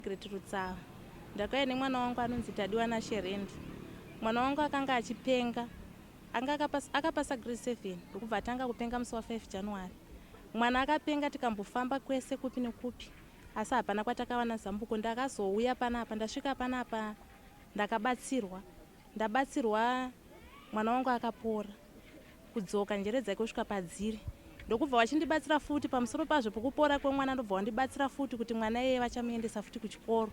Great Rutsava. Ndakauya nemwana wangu anonzi Tadiwana Sherendi. Mwana wangu akanga achipenga. Akapasa grade 7 ndokubva atanga kupenga musi wa 5 January. Mwana akapengha tikambofamba kwese kupi nekupi, asi hapana kwatakawana zambuko. Ndakazouya panapa, ndasvika panapa ndakabatsirwa. Ndabatsirwa, mwana wangu akapora. Kudzoka njere dzake kusvika padziri. Ndokubva wachindibatsira futi pamusoro pazvo pokupora kwemwana, ndobva wandibatsira futi kuti mwana iyeye vachamuendesa futi kuchikoro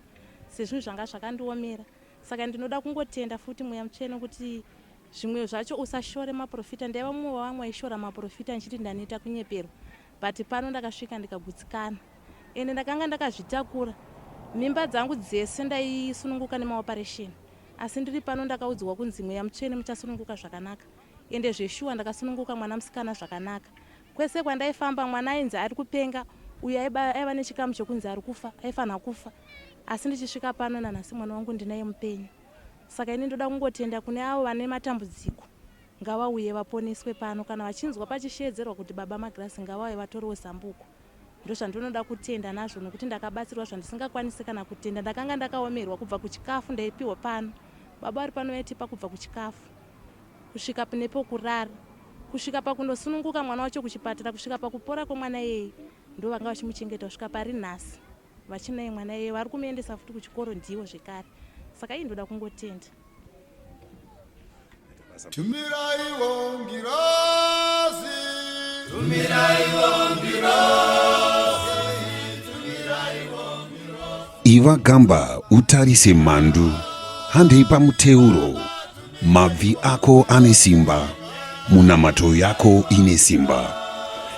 sezvinhu zvanga zvakandiomera. Saka ndinoda kungotenda futi Mweya Mutsvene kuti zvimwe zvacho usashore maprofita. Ndaiva mumwe wavamwe waishora maprofita nchiti ndanoita kunyeperwa, but pano ndakasvika ndikagutsikana. Ende ndakanga ndakazvitakura mimba dzangu dzese ndaisununguka nemaoperation, asi ndiri pano ndakaudzwa kunzi Mweya Mutsvene muchasununguka zvakanaka. Ende zveshuwa ndakasununguka mwana musikana zvakanaka. Kwese kwandaifamba mwana ainzi ari kupenga, uyo aiva nechikamu chokunzi ari kufa, aifanha kufa. Asi ndichisvika pano nanhasi mwana wangu ndinaye mupenyu. Saka ini ndoda kungotenda kune avo vane matambudziko ngavauye vaponeswe pano, kana vachinzwa pachishedzerwa kuti baba Magrasi ngavauye vatoriwo zambuko. Ndozvandinoda kutenda nazvo nokuti ndakabatsirwa zvandisingakwanisi kana kutenda. Ndakanga ndakaomerwa kubva kuchikafu ndaipiwa pano. Baba ari pano vaitipa kubva kuchikafu kusvika nepokurara, kusvika pakundosununguka mwana wacho kuchipatara, kusvika pakupora kwemwana iyeye ndo vanga vachimuchengeta kusvika pari nhasi. Vachinaye mwana iyeye vari kumuendesa futi kuchikoro ndiwo zvekare. Saka iyi ndoda kungotenda. Tumiraiwo ngirazi, tumiraiwo ngirazi, tumiraiwo ngirazi. Iva Gamba utarise mandu, handei pamuteuro, mabvi ako ane simba, munamato yako ine simba.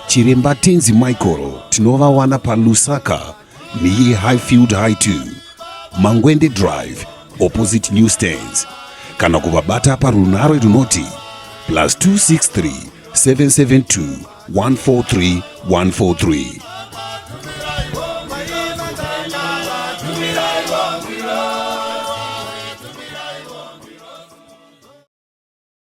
Chiremba Tenzi Michael tinovawana paLusaka near Highfield High 2, Mangwende Drive, opposite New Stands. Kana kuvabata parunhare runoti +263 772 143 143.